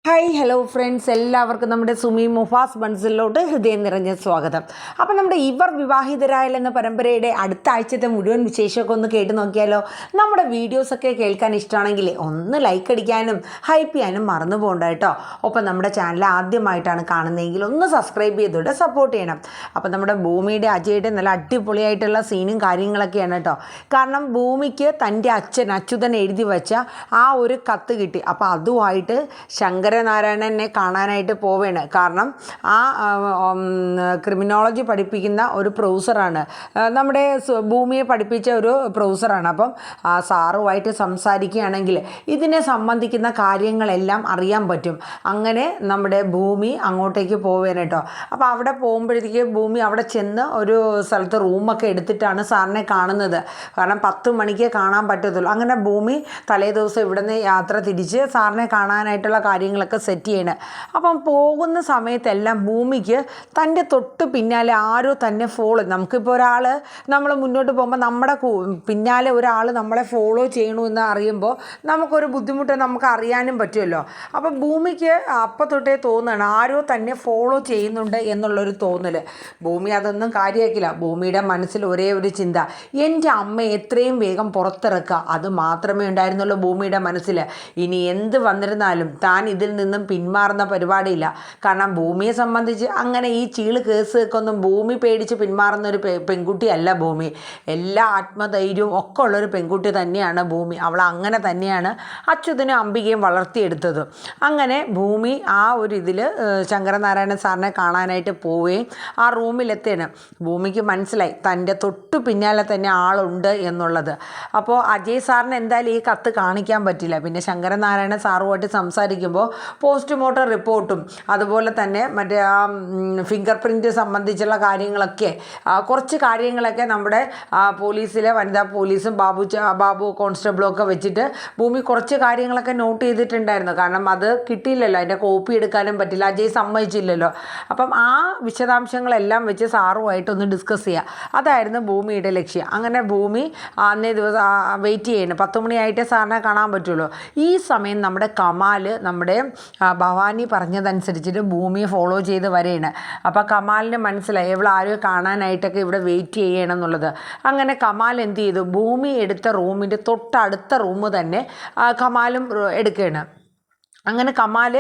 Hi hello friends, എല്ലാവർക്കും നമ്മുടെ സുമി മുഫാസ് ബൺസിലോട്ട് ഹൃദയം നിറഞ്ഞ സ്വാഗതം. അപ്പം നമ്മുടെ ഇവർ വിവാഹിതരായാൽ എന്ന പരമ്പരയുടെ അടുത്ത ആഴ്ചത്തെ മുഴുവൻ വിശേഷമൊക്കെ ഒന്ന് കേട്ട് നോക്കിയാലോ. നമ്മുടെ വീഡിയോസൊക്കെ കേൾക്കാൻ ഇഷ്ടമാണെങ്കിൽ ഒന്ന് ലൈക്ക് അടിക്കാനും ഹൈപ്പ് ചെയ്യാനും മറന്നു പോകണ്ട കേട്ടോ. ഒപ്പം നമ്മുടെ ചാനൽ ആദ്യമായിട്ടാണ് കാണുന്നതെങ്കിൽ ഒന്ന് സബ്സ്ക്രൈബ് ചെയ്തോടെ സപ്പോർട്ട് ചെയ്യണം. അപ്പം നമ്മുടെ ഭൂമിയുടെ അജയുടെ നല്ല അടിപൊളിയായിട്ടുള്ള സീനും കാര്യങ്ങളൊക്കെയാണ് കേട്ടോ. കാരണം ഭൂമിക്ക് തൻ്റെ അച്യുതൻ എഴുതി വെച്ച ആ ഒരു കത്ത് കിട്ടി. അപ്പോൾ അതുമായിട്ട് ശങ്കരനാരായണനെ കാണാനായിട്ട് പോവുകയാണ്. കാരണം ആ ക്രിമിനോളജി പഠിപ്പിക്കുന്ന ഒരു പ്രൊഫസറാണ്, നമ്മുടെ ഭൂമിയെ പഠിപ്പിച്ച ഒരു പ്രൊഫസറാണ്. അപ്പം ആ സാറുമായിട്ട് സംസാരിക്കുകയാണെങ്കിൽ ഇതിനെ സംബന്ധിക്കുന്ന കാര്യങ്ങളെല്ലാം അറിയാൻ പറ്റും. അങ്ങനെ നമ്മുടെ ഭൂമി അങ്ങോട്ടേക്ക് പോവുകയാണ് കേട്ടോ. അപ്പോൾ അവിടെ പോകുമ്പോഴത്തേക്ക് ഭൂമി അവിടെ ചെന്ന് ഒരു സ്ഥലത്ത് റൂമൊക്കെ എടുത്തിട്ടാണ് സാറിനെ കാണുന്നത്. കാരണം 10 മണിക്ക് കാണാൻ പറ്റത്തുള്ളൂ. അങ്ങനെ ഭൂമി തലേ ദിവസം ഇവിടുന്ന് യാത്ര തിരിച്ച് സാറിനെ കാണാനായിട്ടുള്ള കാര്യങ്ങളൊക്കെ സെറ്റ് ചെയ്യണം. അപ്പം പോകുന്ന സമയത്തെല്ലാം ഭൂമിക്ക് തൻ്റെ തൊട്ട് പിന്നാലെ ആരോ തന്നെ ഫോളോ, നമുക്കിപ്പോൾ ഒരാൾ നമ്മൾ മുന്നോട്ട് പോകുമ്പോൾ നമ്മുടെ പിന്നാലെ ഒരാൾ നമ്മളെ ഫോളോ ചെയ്യണമെന്ന് അറിയുമ്പോൾ നമുക്കൊരു ബുദ്ധിമുട്ട് നമുക്ക് അറിയാനും പറ്റുമല്ലോ. അപ്പം ഭൂമിക്ക് അപ്പം തൊട്ടേ തോന്നുകയാണ് ആരോ തന്നെ ഫോളോ ചെയ്യുന്നുണ്ട് എന്നുള്ളൊരു തോന്നൽ. ഭൂമി അതൊന്നും കാര്യമാക്കില്ല. ഭൂമിയുടെ മനസ്സിൽ ഒരേ ഒരു ചിന്ത, എൻ്റെ അമ്മ എത്രയും വേഗം പുറത്തിറക്കുക, അത് മാത്രമേ ഉണ്ടായിരുന്നുള്ളൂ ഭൂമിയുടെ മനസ്സിൽ. ഇനി എന്ത് വന്നിരുന്നാലും താൻ ഇതിൽ നിന്നും പിന്മാറുന്ന പരിപാടിയില്ല. കാരണം ഭൂമിയെ സംബന്ധിച്ച് അങ്ങനെ ഈ ചീള് കേസൊക്കെ ഒന്നും ഭൂമി പേടിച്ച് പിന്മാറുന്ന ഒരു പെൺകുട്ടിയല്ല ഭൂമി. എല്ലാ ആത്മധൈര്യവും ഒക്കെ ഉള്ളൊരു പെൺകുട്ടി തന്നെയാണ് ഭൂമി. അവൾ അങ്ങനെ തന്നെയാണ് അച്യുതനും അംബികയും വളർത്തിയെടുത്തത്. അങ്ങനെ ഭൂമി ആ ഒരു ഇതിൽ ശങ്കരനാരായണൻ സാറിനെ കാണാനായിട്ട് പോവുകയും ആ റൂമിലെത്തേണ്. ഭൂമിക്ക് മനസ്സിലായി തൻ്റെ തൊട്ടു പിന്നാലെ തന്നെ ആളുണ്ട് എന്നുള്ളത്. അപ്പോൾ അജയ് സാറിന് എന്തായാലും ഈ കത്ത് കാണിക്കാൻ പറ്റില്ല. പിന്നെ ശങ്കരനാരായണൻ സാറുമായിട്ട് സംസാരിക്കുമ്പോൾ പോസ്റ്റ്മോർട്ടം റിപ്പോർട്ടും അതുപോലെ തന്നെ മറ്റേ ആ ഫിംഗർ പ്രിൻറ്റ് സംബന്ധിച്ചുള്ള കാര്യങ്ങളൊക്കെ കുറച്ച് കാര്യങ്ങളൊക്കെ നമ്മുടെ പോലീസിലെ വനിതാ പോലീസും ബാബു കോൺസ്റ്റബിളും ഒക്കെ വെച്ചിട്ട് ഭൂമി കുറച്ച് കാര്യങ്ങളൊക്കെ നോട്ട് ചെയ്തിട്ടുണ്ടായിരുന്നു. കാരണം അത് കിട്ടിയില്ലല്ലോ, അതിൻ്റെ കോപ്പി എടുക്കാനും പറ്റില്ല, അജയ് സമ്മതിച്ചില്ലല്ലോ. അപ്പം ആ വിശദാംശങ്ങളെല്ലാം വെച്ച് സാറുമായിട്ടൊന്ന് ഡിസ്കസ് ചെയ്യുക, അതായിരുന്നു ഭൂമിയുടെ ലക്ഷ്യം. അങ്ങനെ ഭൂമി അന്നേ ദിവസം വെയിറ്റ് ചെയ്യണം. 10 മണിയായിട്ടേ സാറിനെ കാണാൻ പറ്റുള്ളൂ. ഈ സമയം നമ്മുടെ കമാൽ നമ്മുടെ ഭവാനി പറഞ്ഞതനുസരിച്ചിട്ട് ഭൂമിയെ ഫോളോ ചെയ്ത് വരെയാണ്. അപ്പോൾ കമാലിന് മനസ്സിലായി ഇവൾ ആരും കാണാനായിട്ടൊക്കെ ഇവിടെ വെയിറ്റ് ചെയ്യണം എന്നുള്ളത്. അങ്ങനെ കമാൽ എന്ത് ചെയ്തു, ഭൂമി എടുത്ത റൂമിൻ്റെ തൊട്ടടുത്ത റൂം തന്നെ കമാലും എടുക്കുകയാണ്. അങ്ങനെ കമാൽ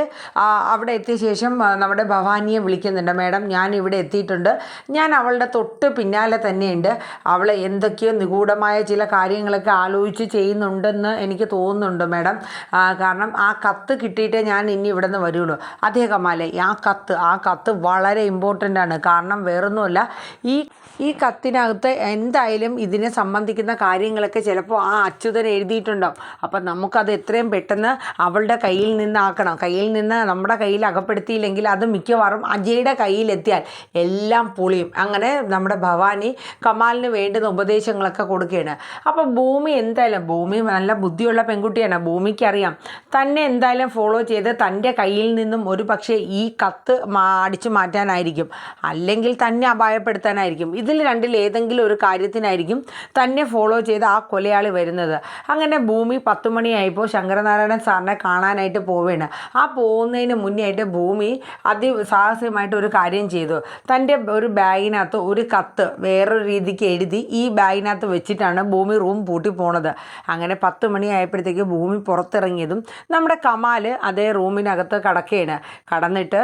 അവിടെ എത്തിയ ശേഷം നമ്മുടെ ഭവാനിയെ വിളിക്കുന്നുണ്ട്. മാഡം, ഞാൻ ഇവിടെ എത്തിയിട്ടുണ്ട്, ഞാൻ അവളുടെ തൊട്ട് പിന്നാലെ തന്നെയുണ്ട്, അവൾ എന്തൊക്കെയോ നിഗൂഢമായ ചില കാര്യങ്ങളൊക്കെ ആലോചിച്ച് ചെയ്യുന്നുണ്ടെന്ന് എനിക്ക് തോന്നുന്നുണ്ട് മാഡം. കാരണം ആ കത്ത് കിട്ടിയിട്ടേ ഞാൻ ഇനി ഇവിടെ നിന്ന് വരുള്ളൂ. അതേ കമാലെ, ആ കത്ത് വളരെ ഇമ്പോർട്ടൻ്റ് ആണ്. കാരണം വേറൊന്നുമല്ല, ഈ കത്തിനകത്ത് എന്തായാലും ഇതിനെ സംബന്ധിക്കുന്ന കാര്യങ്ങളൊക്കെ ചിലപ്പോൾ ആ അച്യുതൻ എഴുതിയിട്ടുണ്ടാവും. അപ്പം നമുക്കത് എത്രയും പെട്ടെന്ന് അവളുടെ കയ്യിൽ നിന്നാക്കണം. കയ്യിൽ നിന്ന് നമ്മുടെ കയ്യിൽ അകപ്പെടുത്തിയില്ലെങ്കിൽ അത് മിക്കവാറും അജയുടെ കയ്യിലെത്തിയാൽ എല്ലാം പൊളിയും. അങ്ങനെ നമ്മുടെ ഭവാനി കമാലിന് വേണ്ടുന്ന ഉപദേശങ്ങളൊക്കെ കൊടുക്കുകയാണ്. അപ്പോൾ ഭൂമി എന്തായാലും, ഭൂമി നല്ല ബുദ്ധിയുള്ള പെൺകുട്ടിയാണ്. ഭൂമിക്കറിയാം തന്നെ എന്തായാലും ഫോളോ ചെയ്ത് തൻ്റെ കയ്യിൽ നിന്നും ഒരു പക്ഷേ ഈ കത്ത് അടിച്ചു മാറ്റാനായിരിക്കും, അല്ലെങ്കിൽ തന്നെ അപായപ്പെടുത്താനായിരിക്കും. ഇതിൽ രണ്ടിൽ ഏതെങ്കിലും ഒരു കാര്യത്തിനായിരിക്കും തന്നെ ഫോളോ ചെയ്ത് ആ കൊലയാളി വരുന്നത്. അങ്ങനെ ഭൂമി 10 മണിയായപ്പോൾ ശങ്കരനാരായണൻ സാറിനെ കാണാനായിട്ട് പോവുകയാണ്. ആ പോകുന്നതിന് മുന്നേ ആയിട്ട് ഭൂമി അതിസാഹസ്യമായിട്ട് ഒരു കാര്യം ചെയ്തു. തൻ്റെ ഒരു ബാഗിനകത്ത് ഒരു കത്ത് വേറൊരു രീതിക്ക് എഴുതി ഈ ബാഗിനകത്ത് വെച്ചിട്ടാണ് ഭൂമി റൂം പൂട്ടി പോണത്. അങ്ങനെ 10 മണിയായപ്പോഴത്തേക്ക് ഭൂമി പുറത്തിറങ്ങിയതും നമ്മുടെ കമാൽ അതേ റൂമിനകത്ത് കടന്നിട്ട്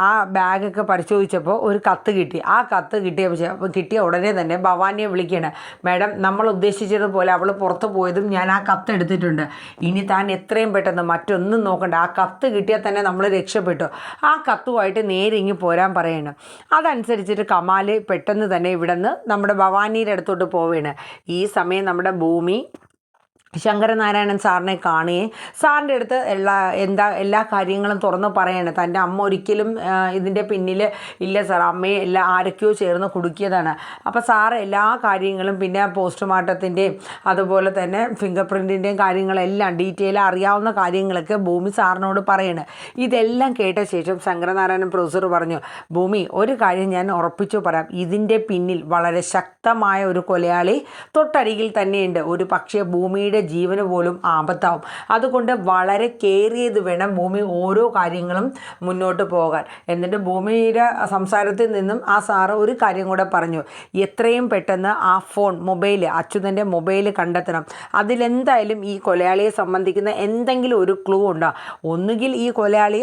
ആ ബാഗൊക്കെ പരിശോധിച്ചപ്പോൾ ഒരു കത്ത് കിട്ടി. ആ കത്ത് കിട്ടിയ ഉടനെ തന്നെ ഭവാനിയെ വിളിക്കുകയാണ്. മാഡം, നമ്മൾ ഉദ്ദേശിച്ചതുപോലെ അവൾ പുറത്ത് പോയതും ഞാൻ ആ കത്ത് എടുത്തിട്ടുണ്ട്. ഇനി താൻ എത്രയും പെട്ടെന്ന് മറ്റൊന്നും നോക്കണ്ട, ആ കത്ത് കിട്ടിയാൽ തന്നെ നമ്മൾ രക്ഷപ്പെട്ടു. ആ കത്തുമായിട്ട് നേരെ ഇങ്ങ് പോരാൻ പറയണം. അതനുസരിച്ചിട്ട് കമാൽ പെട്ടെന്ന് തന്നെ ഇവിടെ നിന്ന് നമ്മുടെ ഭവാനിയുടെ അടുത്തോട്ട് പോവുകയാണ്. ഈ സമയം നമ്മുടെ ഭൂമി ശങ്കരനാരായണൻ സാറിനെ കാണുകയും സാറിൻ്റെ അടുത്ത് എല്ലാ കാര്യങ്ങളും തുറന്ന് പറയാണ്. തൻ്റെ അമ്മ ഒരിക്കലും ഇതിൻ്റെ പിന്നിൽ ഇല്ല സാർ, അമ്മയെ ആരൊക്കെയോ ചേർന്ന് കുടുക്കിയതാണ്. അപ്പോൾ സാറ് എല്ലാ കാര്യങ്ങളും പിന്നെ പോസ്റ്റ്മോർട്ടത്തിൻ്റെയും അതുപോലെ തന്നെ ഫിംഗർ പ്രിൻറ്റിൻ്റെയും കാര്യങ്ങളെല്ലാം ഡീറ്റെയിൽ അറിയാവുന്ന കാര്യങ്ങളൊക്കെ ഭൂമി സാറിനോട് പറയാണ്. ഇതെല്ലാം കേട്ട ശേഷം ശങ്കരനാരായണൻ പ്രൊഫസർ പറഞ്ഞു, ഭൂമി, ഒരു കാര്യം ഞാൻ ഉറപ്പിച്ചു പറയാം, ഇതിൻ്റെ പിന്നിൽ വളരെ ശക്തമായ ഒരു കൊലയാളി തൊട്ടരികിൽ തന്നെയുണ്ട്. ഒരു പക്ഷേ ഭൂമിയുടെ ഭൂമിയുടെ ജീവന് പോലും ആപത്താവും. അതുകൊണ്ട് വളരെ കെയർ ചെയ്ത് വേണം ഭൂമി ഓരോ കാര്യങ്ങളും മുന്നോട്ട് പോകാൻ. എന്നിട്ട് ഭൂമിയുടെ സംസാരത്തിൽ നിന്നും ആ സാറ് ഒരു കാര്യം കൂടെ പറഞ്ഞു, എത്രയും പെട്ടെന്ന് ആ മൊബൈൽ, അച്യുതൻ്റെ മൊബൈൽ കണ്ടെത്തണം. അതിലെന്തായാലും ഈ കൊലയാളിയെ സംബന്ധിക്കുന്ന എന്തെങ്കിലും ഒരു ക്ലൂ ഉണ്ടോ. ഒന്നുകിൽ ഈ കൊലയാളി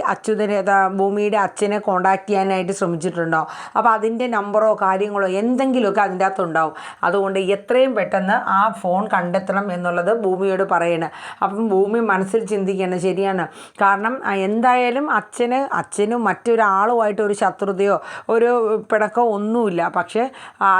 ഭൂമിയുടെ അച്ഛനെ കോണ്ടാക്ട് ചെയ്യാനായിട്ട് ശ്രമിച്ചിട്ടുണ്ടോ, അപ്പോൾ അതിൻ്റെ നമ്പറോ കാര്യങ്ങളോ എന്തെങ്കിലുമൊക്കെ അതിൻ്റെ അകത്തുണ്ടാവും. അതുകൊണ്ട് എത്രയും പെട്ടെന്ന് ആ ഫോൺ കണ്ടെത്തണം എന്നുള്ളത് ഭൂമിയോട് പറയണം. അപ്പം ഭൂമി മനസ്സിൽ ചിന്തിക്കണം, ശരിയാണ്. കാരണം എന്തായാലും അച്ഛനും മറ്റൊരാളുമായിട്ട് ഒരു ശത്രുതയോ ഒരു പിണക്കോ ഒന്നുമില്ല. പക്ഷേ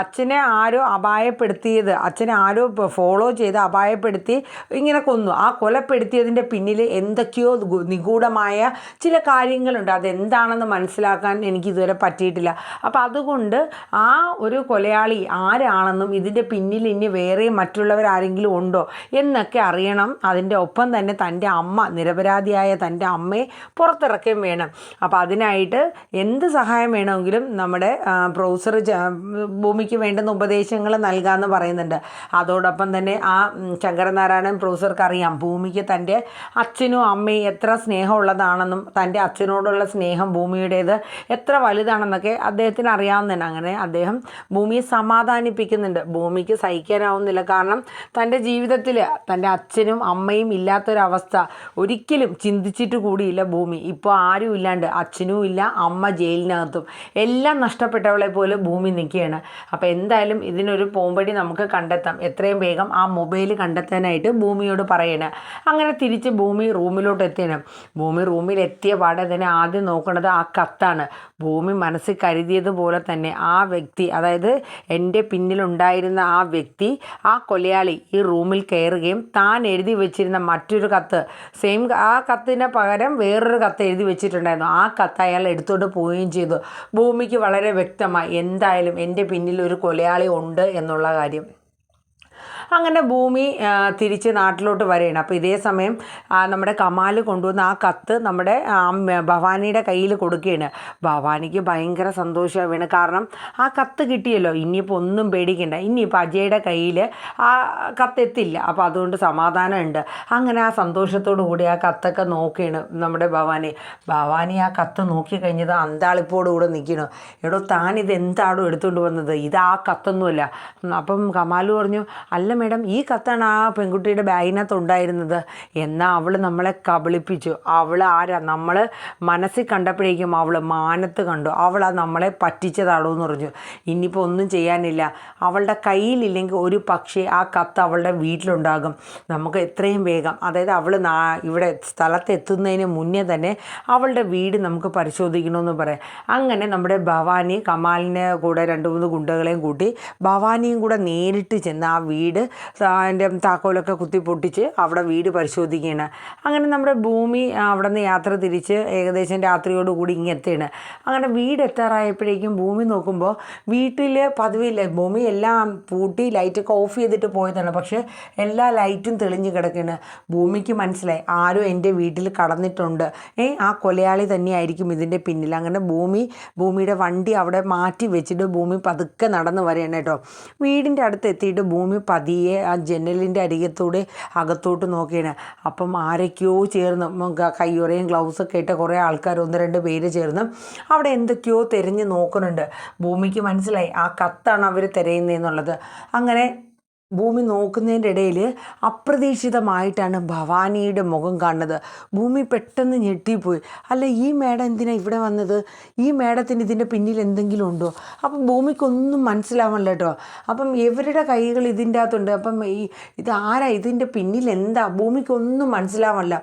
അച്ഛനെ ആരോ അപായപ്പെടുത്തിയത്, അച്ഛനെ ആരോ ഫോളോ ചെയ്ത് അപായപ്പെടുത്തി ഇങ്ങനെ കൊന്നു. ആ കൊലപ്പെടുത്തിയതിൻ്റെ പിന്നിൽ എന്തൊക്കെയോ നിഗൂഢമായ ചില കാര്യങ്ങളുണ്ട്. അതെന്താണെന്ന് മനസ്സിലാക്കാൻ എനിക്കിതുവരെ പറ്റിയിട്ടില്ല. അപ്പോൾ അതുകൊണ്ട് ആ ഒരു കൊലയാളി ആരാണെന്നും ഇതിൻ്റെ പിന്നിൽ ഇനി വേറെ മറ്റുള്ളവരാരെങ്കിലും ഉണ്ടോ എന്നൊക്കെ അറിയണം. അതിൻ്റെ ഒപ്പം തന്നെ തൻ്റെ അമ്മ, നിരപരാധിയായ തൻ്റെ അമ്മയെ പുറത്തിറക്കുകയും വേണം. അപ്പോൾ അതിനായിട്ട് എന്ത് സഹായം വേണമെങ്കിലും നമ്മുടെ പ്രൊഫസർ ഭൂമിക്ക് വേണ്ടുന്ന ഉപദേശങ്ങൾ നൽകാമെന്ന് പറയുന്നുണ്ട്. അതോടൊപ്പം തന്നെ ആ ശങ്കരനാരായണൻ പ്രൊഫസർക്ക് അറിയാം ഭൂമിക്ക് തൻ്റെ അച്ഛനും അമ്മയും എത്ര സ്നേഹമുള്ളതാണെന്നും തൻ്റെ അച്ഛനോടുള്ള സ്നേഹം ഭൂമിയുടേത് എത്ര വലുതാണെന്നൊക്കെ അദ്ദേഹത്തിന് അറിയാവുന്നതാണ്. അങ്ങനെ അദ്ദേഹം ഭൂമിയെ സമാധാനിപ്പിക്കുന്നുണ്ട്. ഭൂമിക്ക് സഹിക്കാനാവുന്നില്ല. കാരണം തൻ്റെ ജീവിതത്തിൽ തൻ്റെ അച്ഛനും അമ്മയും ഇല്ലാത്തൊരവസ്ഥ ഒരിക്കലും ചിന്തിച്ചിട്ട് കൂടിയില്ല ഭൂമി. ഇപ്പോൾ ആരും ഇല്ലാണ്ട്, അച്ഛനും ഇല്ല, അമ്മ ജയിലിനകത്തും, എല്ലാം നഷ്ടപ്പെട്ടവളെ പോലെ ഭൂമി നിൽക്കുകയാണ്. അപ്പോൾ എന്തായാലും ഇതിനൊരു പോംവഴി നമുക്ക് കണ്ടെത്താം. എത്രയും വേഗം ആ മൊബൈൽ കണ്ടെത്താനായിട്ട് ഭൂമിയോട് പറയണം. അങ്ങനെ തിരിച്ച് ഭൂമി റൂമിലോട്ട് എത്തിയാണ്. ഭൂമി റൂമിൽ എത്തിയ പാടെ തന്നെ ആദ്യം നോക്കുന്നത് ആ കത്താണ്. ഭൂമി മനസ്സിൽ കരുതിയതുപോലെ തന്നെ ആ വ്യക്തി, അതായത് എൻ്റെ പിന്നിലുണ്ടായിരുന്ന ആ വ്യക്തി, ആ കൊലയാളി ഈ റൂമിൽ കയറുകയും താൻ എഴുതി വെച്ചിരുന്ന മറ്റൊരു കത്ത്, ആ കത്തിന് പകരം വേറൊരു കത്ത് എഴുതി വെച്ചിട്ടുണ്ടായിരുന്നു. ആ കത്ത് അയാൾ എടുത്തുകൊണ്ട് പോവുകയും ചെയ്തു. ഭൂമിക്ക് വളരെ വ്യക്തമായി എന്തായാലും എൻ്റെ പിന്നിൽ ഒരു കൊലയാളി ഉണ്ട് എന്നുള്ള കാര്യം. അങ്ങനെ ഭൂമി തിരിച്ച് നാട്ടിലോട്ട് വരികയാണ്. അപ്പോൾ ഇതേ സമയം നമ്മുടെ കമാൽ കൊണ്ടുവന്ന ആ കത്ത് നമ്മുടെ ഭവാനിയുടെ കയ്യിൽ കൊടുക്കുകയാണ്. ഭവാനിക്ക് ഭയങ്കര സന്തോഷമാവുകയാണ്. കാരണം ആ കത്ത് കിട്ടിയല്ലോ, ഇനിയിപ്പോൾ ഒന്നും പേടിക്കണ്ട, ഇനിയിപ്പോൾ അജയുടെ കയ്യിൽ ആ കത്ത് എത്തില്ല. അപ്പോൾ അതുകൊണ്ട് സമാധാനമുണ്ട്. അങ്ങനെ ആ സന്തോഷത്തോടു കൂടി ആ കത്തൊക്കെ നോക്കുകയാണ് നമ്മുടെ ഭവാനി ആ കത്ത് നോക്കിക്കഴിഞ്ഞത് അന്താളിപ്പോടുകൂടെ നിൽക്കണം. എടോ താനിത് എന്താണോ എടുത്തുകൊണ്ട് വന്നത്, ഇത് ആ കത്തൊന്നുമല്ല. അപ്പം കമാൽ പറഞ്ഞു, അല്ല മേഡം, ഈ കത്താണ് ആ പെൺകുട്ടിയുടെ ബാഗിനകത്ത് ഉണ്ടായിരുന്നത്. എന്നാൽ അവൾ നമ്മളെ കബളിപ്പിച്ചു. അവൾ ആരാ, നമ്മൾ മനസ്സിൽ കണ്ടപ്പോഴേക്കും അവൾ മാനത്ത് കണ്ടു. അവൾ നമ്മളെ പറ്റിച്ചതാണോ എന്ന് പറഞ്ഞു. ഇനിയിപ്പോൾ ഒന്നും ചെയ്യാനില്ല. അവളുടെ കയ്യിലില്ലെങ്കിൽ ഒരു പക്ഷേ ആ കത്ത് അവളുടെ വീട്ടിലുണ്ടാകും. നമുക്ക് എത്രയും വേഗം, അതായത് അവൾ ഇവിടെ സ്ഥലത്തെത്തുന്നതിന് മുന്നേ തന്നെ അവളുടെ വീട് നമുക്ക് പരിശോധിക്കണമെന്ന് പറയാം. അങ്ങനെ നമ്മുടെ ഭവാനി കമാലിനെ കൂടെ 2-3 ഗുണ്ടകളെയും കൂട്ടി ഭവാനിയും കൂടെ നേരിട്ട് ചെന്ന് ആ വീട് അതിൻ്റെ താക്കോലൊക്കെ കുത്തി പൊട്ടിച്ച് അവിടെ വീട് പരിശോധിക്കുകയാണ്. അങ്ങനെ നമ്മുടെ ഭൂമി അവിടെ നിന്ന് യാത്ര തിരിച്ച് ഏകദേശം രാത്രിയോടുകൂടി ഇങ്ങെത്തുകയാണ്. അങ്ങനെ വീട് എത്താറായപ്പോഴേക്കും ഭൂമി നോക്കുമ്പോൾ വീട്ടിൽ പതിവില്ല, ഭൂമി എല്ലാം പൂട്ടി ലൈറ്റൊക്കെ ഓഫ് ചെയ്തിട്ട് പോയതാണ്. പക്ഷേ എല്ലാ ലൈറ്റും തെളിഞ്ഞ് കിടക്കുകയാണ്. ഭൂമിക്ക് മനസ്സിലായി ആരോ എൻ്റെ വീട്ടിൽ കടന്നിട്ടുണ്ട്, ആ കൊലയാളി തന്നെയായിരിക്കും ഇതിൻ്റെ പിന്നിൽ. അങ്ങനെ ഭൂമിയുടെ വണ്ടി അവിടെ മാറ്റി വെച്ചിട്ട് ഭൂമി പതുക്കെ നടന്ന് വരികയാണ് കേട്ടോ. വീടിൻ്റെ അടുത്ത് എത്തിയിട്ട് ഭൂമി പതിയെ ആ ജനലിൻ്റെ അരികത്തൂടെ അകത്തോട്ട് നോക്കിയാണ്. അപ്പം ആരൊക്കെയോ ചേർന്ന് കയ്യുറയും ഗ്ലൗസൊക്കെ ഇട്ട കുറേ ആൾക്കാർ, 1-2 പേര് ചേർന്ന് അവിടെ എന്തൊക്കെയോ തിരഞ്ഞ് നോക്കുന്നുണ്ട്. ഭൂമിക്ക് മനസ്സിലായി ആ കത്താണ് അവർ തിരയുന്നതെന്നുള്ളത്. അങ്ങനെ ഭൂമി നോക്കുന്നതിൻ്റെ ഇടയിൽ അപ്രതീക്ഷിതമായിട്ടാണ് ഭവാനിയുടെ മുഖം കാണുന്നത്. ഭൂമി പെട്ടെന്ന് ഞെട്ടിപ്പോയി. അല്ല, ഈ മേഡം എന്തിനാണ് ഇവിടെ വന്നത്? ഈ മേഡത്തിന് ഇതിൻ്റെ പിന്നിൽ എന്തെങ്കിലും ഉണ്ടോ? അപ്പം ഭൂമിക്കൊന്നും മനസ്സിലാവണല്ലോ കേട്ടോ. അപ്പം ഇവരുടെ കൈകൾ ഇതിൻ്റെ അകത്തുണ്ട്. അപ്പം ഇത് ആരാ, ഇതിൻ്റെ പിന്നിൽ എന്താ, ഭൂമിക്കൊന്നും മനസ്സിലാവണില്ല.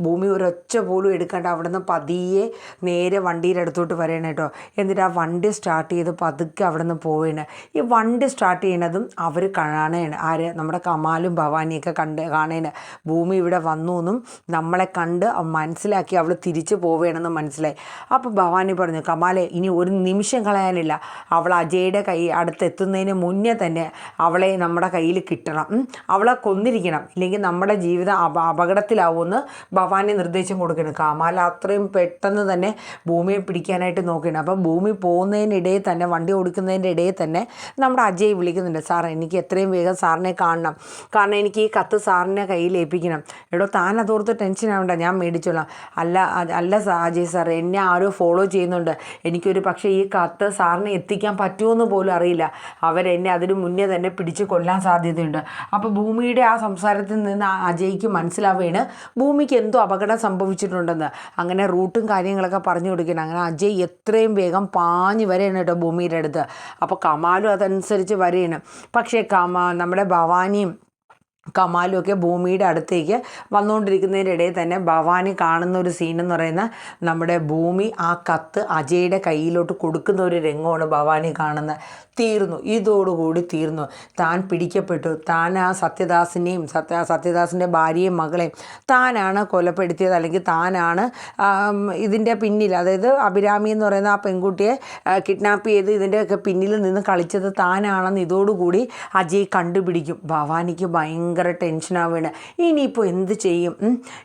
ഭൂമി ഒരൊച്ച പോലും എടുക്കാണ്ട് അവിടെ നിന്ന് പതിയെ നേരെ വണ്ടിയുടെ അടുത്തോട്ട് വരികയാണ് കേട്ടോ. എന്നിട്ട് ആ വണ്ടി സ്റ്റാർട്ട് ചെയ്ത് പതുക്കെ അവിടെ നിന്ന് പോവുകയാണ്. ഈ വണ്ടി സ്റ്റാർട്ട് ചെയ്യണതും അവർ കാണുകയാണ്. ആര്, നമ്മുടെ കമാലും ഭവാനിയൊക്കെ കാണേന് ഭൂമി ഇവിടെ വന്നു എന്നും നമ്മളെ കണ്ട് മനസ്സിലാക്കി അവൾ തിരിച്ചു പോവുകയാണെന്നും മനസ്സിലായി. അപ്പോൾ ഭവാനി പറഞ്ഞു, കമാലെ, ഇനി ഒരു നിമിഷം കളയാനില്ല. അവൾ അജയുടെ അടുത്തെത്തുന്നതിന് മുന്നേ തന്നെ അവളെ നമ്മുടെ കയ്യിൽ കിട്ടണം, അവളെ കൊന്നിരിക്കണം, ഇല്ലെങ്കിൽ നമ്മുടെ ജീവിതം അപകടത്തിലാവുമെന്ന് ഭവാനി നിർദ്ദേശം കൊടുക്കണം. കമാൽ അത്രയും പെട്ടെന്ന് തന്നെ ഭൂമിയെ പിടിക്കാനായിട്ട് നോക്കുകയാണ്. അപ്പം ഭൂമി പോകുന്നതിനിടയിൽ തന്നെ, വണ്ടി ഓടിക്കുന്നതിൻ്റെ ഇടയിൽ തന്നെ നമ്മുടെ അജയ് വിളിക്കുന്നുണ്ട്, സാർ എനിക്ക് എത്രയും വേഗം സാറിനെ കാണണം, കാരണം എനിക്ക് ഈ കത്ത് സാറിനെ കയ്യിൽ ഏൽപ്പിക്കണം. എടോ താൻ അതോർത്ത് ടെൻഷൻ ആവണ്ട, ഞാൻ മേടിച്ചോളാം. അല്ല അജയ് സാർ, എന്നെ ആരോ ഫോളോ ചെയ്യുന്നുണ്ട്. എനിക്കൊരു പക്ഷേ ഈ കത്ത് സാറിന് എത്തിക്കാൻ പറ്റുമെന്ന് പോലും അറിയില്ല. അവരെന്നെ അതിന് മുന്നേ തന്നെ പിടിച്ച് കൊല്ലാൻ സാധ്യതയുണ്ട്. അപ്പോൾ ഭൂമിയുടെ ആ സംസാരത്തിൽ നിന്ന് അജയ്ക്ക് മനസ്സിലാവുകയാണ് ഭൂമിക്ക് എന്തോ അപകടം സംഭവിച്ചിട്ടുണ്ടെന്ന്. അങ്ങനെ റൂട്ടും കാര്യങ്ങളൊക്കെ പറഞ്ഞു കൊടുക്കണം. അങ്ങനെ അജയ് എത്രയും വേഗം പാഞ്ഞ് വരെയാണ് കേട്ടോ ഭൂമിയുടെ അടുത്ത്. അപ്പോൾ കമാലും അതനുസരിച്ച് വരെയാണ്. പക്ഷേ നമ്മുടെ ഭവാനിയും കമാലും ഒക്കെ ഭൂമിയുടെ അടുത്തേക്ക് വന്നുകൊണ്ടിരിക്കുന്നതിൻ്റെ ഇടയിൽ തന്നെ ഭവാനി കാണുന്ന ഒരു സീനെന്ന് പറയുന്ന നമ്മുടെ ഭൂമി ആ കത്ത് അജയുടെ കയ്യിലോട്ട് കൊടുക്കുന്ന ഒരു രംഗമാണ് ഭവാനി കാണുന്നത്. തീർന്നു, ഇതോടുകൂടി തീർന്നു. താൻ പിടിക്കപ്പെട്ടു. താൻ ആ സത്യദാസിനെയും സത്യദാസിൻ്റെ ഭാര്യയും മകളെയും താനാണ് കൊലപ്പെടുത്തിയത്, അല്ലെങ്കിൽ താനാണ് ഇതിൻ്റെ പിന്നിൽ, അതായത് അഭിരാമി എന്ന് പറയുന്ന ആ പെൺകുട്ടിയെ കിഡ്നാപ്പ് ചെയ്ത് ഇതിൻ്റെയൊക്കെ പിന്നിൽ നിന്ന് കളിച്ചത് താനാണെന്ന് ഇതോടുകൂടി അജയ് കണ്ടുപിടിക്കും. ഭവാനിക്ക് ഭയങ്കര ടെൻഷനാവുകയാണ്. ഇനിയിപ്പോൾ എന്ത് ചെയ്യും?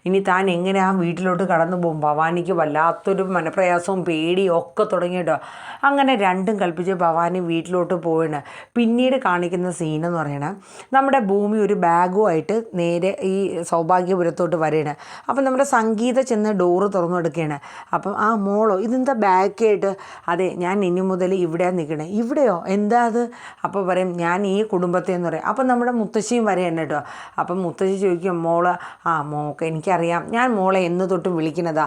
ഇനി താൻ എങ്ങനെ ആ വീട്ടിലോട്ട് കടന്നു പോകും? ഭവാനിക്ക് വല്ലാത്തൊരു മനപ്രയാസവും പേടിയും ഒക്കെ തുടങ്ങിയിട്ടോ. അങ്ങനെ രണ്ടും കൽപ്പിച്ച് ഭവാനി വീട്ടിലോട്ട് പോവാണ്. പിന്നീട് കാണിക്കുന്ന സീനെന്ന് പറയണത് നമ്മുടെ ഭൂമി ഒരു ബാഗുമായിട്ട് നേരെ ഈ സൗഭാഗ്യപുരത്തോട്ട് വരികയാണ്. അപ്പം നമ്മുടെ സംഗീത ചെന്ന് ഡോറ് തുറന്നു കൊടുക്കുകയാണ്. അപ്പം ആ മോളോ ഇതെന്താ ബാഗായിട്ട്? അതെ, ഞാൻ ഇനി മുതൽ ഇവിടെയാണ് നിൽക്കണേ. ഇവിടെയോ? എന്താ അത്? അപ്പോൾ പറയും ഞാൻ ഈ കുടുംബത്തെ എന്ന് പറയും. അപ്പം നമ്മുടെ മുത്തശ്ശിയും വരെയാണ് കേട്ടോ. അപ്പം മുത്തശ്ശി ചോദിക്കും മോള്, മോക്ക് എനിക്കറിയാം, ഞാൻ മോളെ എന്ന് തൊട്ട് വിളിക്കുന്നതാ.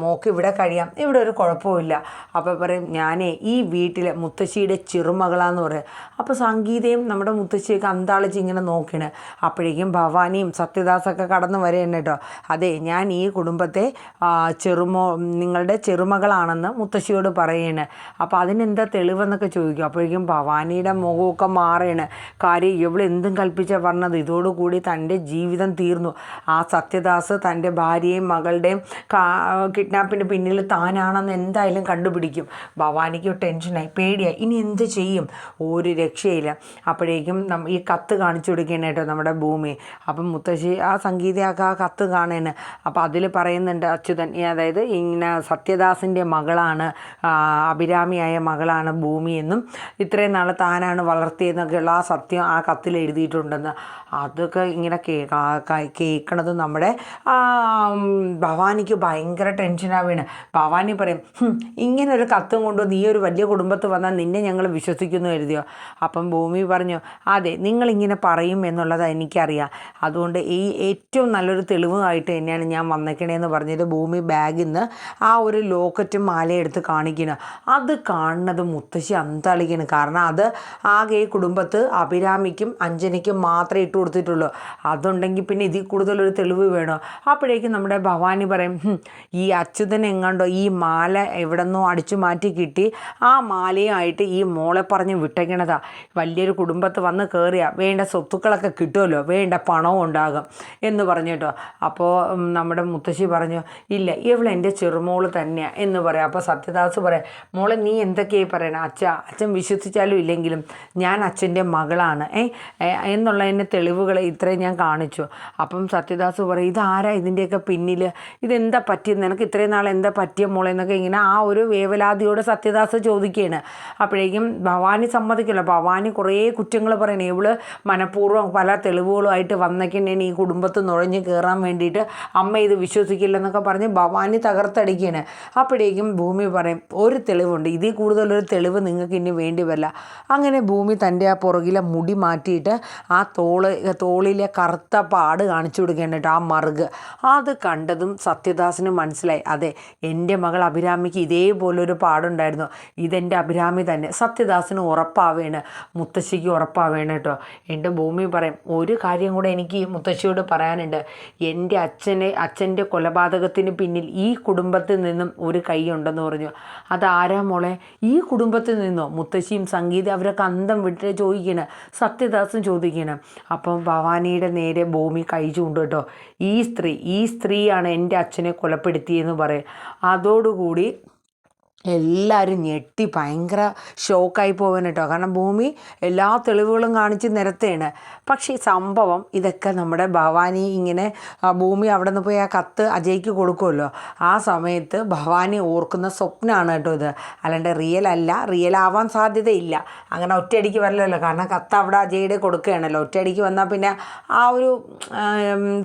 മോക്ക് ഇവിടെ കഴിയാം, ഇവിടെ ഒരു കുഴപ്പമില്ല. അപ്പോൾ പറയും ഞാനേ ഈ വീട്ടിലെ മുത്തശ്ശിയുടെ ചെറുമകളാന്ന് പറയും. അപ്പോൾ സംഗീതയും നമ്മുടെ മുത്തശ്ശിയൊക്കെ അന്താളിച്ച് ഇങ്ങനെ നോക്കിയാണ്. അപ്പോഴേക്കും ഭവാനിയും സത്യദാസൊക്കെ കടന്നു വരെയാണ് കേട്ടോ. അതെ, ഞാൻ ഈ കുടുംബത്തെ നിങ്ങളുടെ ചെറുമകളാണെന്ന് മുത്തശ്ശിയോട് പറയുകയാണ്. അപ്പോൾ അതിനെന്താ തെളിവെന്നൊക്കെ ചോദിക്കും. അപ്പോഴേക്കും ഭവാനിയുടെ മുഖമൊക്കെ മാറുകയാണ്. കാര്യം ഇവൾ എന്തും കൽപ്പിച്ചാൽ പറഞ്ഞത്. ഇതോടുകൂടി തൻ്റെ ജീവിതം തീർന്നു. ആ സത്യദാസ് തൻ്റെ ഭാര്യയും മകളുടെയും കിഡ്നാപ്പിന് പിന്നിൽ താനാണെന്ന് എന്തായാലും കണ്ടുപിടിക്കും. ഭവാനിക്ക് ടെൻഷനായി, പേടിയായി. ഇനി എന്ത് ചെയ്യും? ഒരു രക്ഷയില്ല. അപ്പോഴേക്കും ഈ കത്ത് കാണിച്ചു കൊടുക്കുകയാണ് കേട്ടോ നമ്മുടെ ഭൂമി. അപ്പം മുത്തശ്ശി ആ സംഗീതയൊക്കെ ആ കത്ത് കാണുകയാണ്. അപ്പോൾ അതിൽ പറയുന്നുണ്ട് അച്യുതൻ, അതായത് ഇങ്ങനെ സത്യദാസിൻ്റെ മകളാണ്, അഭിരാമിയായ മകളാണ് ഭൂമി എന്നും ഇത്രയും നാൾ താനാണ് വളർത്തിയെന്നൊക്കെയുള്ള ആ സത്യം ആ കത്തിൽ എഴുതിയിട്ടുണ്ടെന്ന്. അതൊക്കെ ഇങ്ങനെ കേൾക്കണത് നമ്മുടെ ഭവാനിക്ക് ഭയങ്കര ടെൻഷനാവുകയാണ്. ഭവാനി പറയും ഇങ്ങനെ ഒരു കത്തും കൊണ്ട് നീ ഒരു വലിയ കുടുംബത്ത് വന്നാൽ നിന്നെ ഞങ്ങൾ വിശ്വസിക്കുന്നു കരുതിയോ? അപ്പം ഭൂമി പറഞ്ഞു അതെ, നിങ്ങളിങ്ങനെ പറയും എന്നുള്ളത് എനിക്കറിയാം. അതുകൊണ്ട് ഈ ഏറ്റവും നല്ലൊരു തെളിവുമായിട്ട് തന്നെയാണ് ഞാൻ വന്നേക്കണേന്ന് പറഞ്ഞിട്ട് ഭൂമി ബാഗിൽ നിന്ന് ആ ഒരു ലോക്കറ്റും മാലയും എടുത്ത് കാണിക്കണം. അത് കാണുന്നത് മുത്തശ്ശി അന്താളിക്കണം. കാരണം അത് ആകെ ഈ കുടുംബത്ത് അഭിരാമിക്കും അഞ്ജനയ്ക്കും മാത്രമേ ഇട്ട് കൊടുത്തിട്ടുള്ളൂ. അതുണ്ടെങ്കിൽ പിന്നെ ഇതിൽ കൂടുതലൊരു തെളിവ് വേണോ? അപ്പോഴേക്കും നമ്മുടെ ഭവാനി പറയും ഈ അച്യുതൻ എങ്ങാണ്ടോ ഈ മാല എവിടെ നിന്നോ അടിച്ചു മാറ്റി കിട്ടി, ആ മാലയുമായിട്ട് ഈ മോളെ പറഞ്ഞ് വിട്ടേക്കണതാ. വലിയൊരു കുടുംബത്ത് വന്ന് കയറിയ വേണ്ട സ്വത്തുക്കളൊക്കെ കിട്ടുമല്ലോ, വേണ്ട പണവും ഉണ്ടാകും എന്ന് പറഞ്ഞു കേട്ടോ. അപ്പോൾ നമ്മുടെ മുത്തശ്ശി പറഞ്ഞു ഇല്ല, ഇവളെൻ്റെ ചെറുമോള് തന്നെയാണ് എന്ന് പറയാം. അപ്പോൾ സത്യദാസ് പറയാം മോളെ നീ എന്തൊക്കെയായി പറയണം? അച്ഛൻ വിശ്വസിച്ചാലും ഇല്ലെങ്കിലും ഞാൻ അച്ഛൻ്റെ മകളാണ് എന്നുള്ളതിൻ്റെ തെളിവുകൾ ഇത്രയും ഞാൻ കാണിച്ചു. അപ്പം സത്യദാസ് പറയും ഇതാരാ ഇതിൻ്റെയൊക്കെ പിന്നിൽ? ഇതെന്താ പറ്റിയത്? നിനക്ക് ഇത്രയും നാൾ എന്താ പറ്റിയ മോളെ എന്നൊക്കെ ഇങ്ങനെ ആ ഒരു വേവലാതിയോട് സത്യദാസ് ചോദിക്കുകയാണ്. അപ്പോഴേക്കും ഭവാനി സമ്മതിക്കില്ല. ഭവാനി കുറേ കുറ്റങ്ങൾ പറയണേ. ഇവള് മനഃപൂർവ്വം പല തെളിവുകളുമായിട്ട് വന്നേക്കണേന് ഈ കുടുംബത്ത് നുഴഞ്ഞ് കയറാൻ വേണ്ടിയിട്ട് അമ്മ ഇത് വിശ്വസിക്കില്ലെന്നൊക്കെ പറഞ്ഞ് ഭവാനി തകർത്തടിക്കുകയാണ്. അപ്പോഴേക്കും ഭൂമി പറയും ഒരു തെളിവുണ്ട്, ഇതിൽ കൂടുതലൊരു തെളിവ് നിങ്ങൾക്ക് ഇനി വേണ്ടി വരില്ല. അങ്ങനെ ഭൂമി തൻ്റെ ആ പുറകിലെ മുടി മാറ്റിയിട്ട് ആ തോളിലെ കറുത്ത പാട് കാണിച്ചു കൊടുക്കുകയാണ് കേട്ടോ, ആ മറുക്. അത് കണ്ടതും സത്യദാസിന് മനസ്സിലായി അതെ എൻ്റെ മകൾ അഭിരാമിക്ക് ഇതേപോലൊരു പാടുണ്ടായിരുന്നു, ഇതെൻ്റെ അഭിരാമി തന്നെ. സത്യദാസിന് ഉറപ്പാവേണ്, മുത്തശ്ശിക്ക് ഉറപ്പാവേണ് കേട്ടോ. എൻ്റെ ഭൂമി പറയും ഒരു കാര്യം കൂടെ എനിക്ക് മുത്തശ്ശിയോട് പറയാനുണ്ട്. എൻ്റെ അച്ഛൻ്റെ കൊലപാതകത്തിന് പിന്നിൽ ഈ കുടുംബത്തിൽ നിന്നും ഒരു കൈ ഉണ്ടെന്ന് പറഞ്ഞു. അതാരാ മോളെ? ഈ കുടുംബത്തിൽ നിന്നോ? മുത്തശ്ശിയും സംഗീത അവരൊക്കെ അന്തം വിട്ട് ചോദിക്കണം. സത്യദാസും ചോദിക്കണം. അപ്പം ഭവാനിയുടെ നേരെ ഭൂമി കൈ ചൂണ്ടും കേട്ടോ. ഈ സ്ത്രീയാണ് എൻ്റെ അച്ഛനെ കൊലപ്പെടുത്തിയെന്ന് പറയും. അതോടുകൂടി എല്ലാവരും ഞെട്ടി ഭയങ്കര ഷോക്കായി പോവാൻ കേട്ടോ. കാരണം ഭൂമി എല്ലാ തെളിവുകളും കാണിച്ച് നിരത്തുകയാണ്. പക്ഷേ ഈ സംഭവം ഇതൊക്കെ നമ്മുടെ ഭവാനി ഇങ്ങനെ ഭൂമി അവിടെ നിന്ന് പോയി ആ കത്ത് അജയ്ക്ക് കൊടുക്കുമല്ലോ, ആ സമയത്ത് ഭവാനി ഓർക്കുന്ന സ്വപ്നമാണ് കേട്ടോ ഇത്. അല്ലാണ്ട് റിയൽ അല്ല, റിയൽ ആവാൻ സാധ്യതയില്ല. അങ്ങനെ ഒറ്റയടിക്ക് വരലല്ലോ, കാരണം കത്ത് അവിടെ അജയുടെ കൊടുക്കുകയാണല്ലോ. ഒറ്റയടിക്ക് വന്നാൽ പിന്നെ ആ ഒരു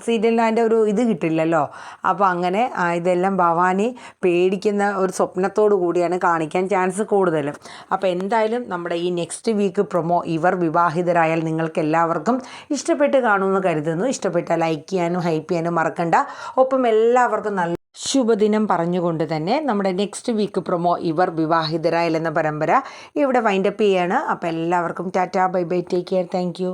സീരിയലിന് അതിൻ്റെ ഒരു ഇത് കിട്ടില്ലല്ലോ. അപ്പോൾ അങ്ങനെ ഇതെല്ലാം ഭവാനി പേടിക്കുന്ന ഒരു സ്വപ്നത്തോട് കൂടിയാണ് കാണിക്കാൻ ചാൻസ് കൂടുതലും. അപ്പോൾ എന്തായാലും നമ്മുടെ ഈ നെക്സ്റ്റ് വീക്ക് പ്രൊമോ ഇവർ വിവാഹിതരായാൽ നിങ്ങൾക്ക് എല്ലാവർക്കും ഇഷ്ടപ്പെട്ട് കാണുമെന്ന് കരുതുന്നു. ഇഷ്ടപ്പെട്ടാൽ ലൈക്ക് ചെയ്യാനും ഹൈപ്പ് ചെയ്യാനും മറക്കണ്ട. ഒപ്പം എല്ലാവർക്കും നല്ല ശുഭദിനം പറഞ്ഞുകൊണ്ട് തന്നെ നമ്മുടെ നെക്സ്റ്റ് വീക്ക് പ്രൊമോ ഇവർ വിവാഹിതരായാൽ എന്ന പരമ്പര ഇവിടെ വൈൻഡപ്പ് ചെയ്യാണ്. അപ്പോൾ എല്ലാവർക്കും tata bye bye, take care, thank you.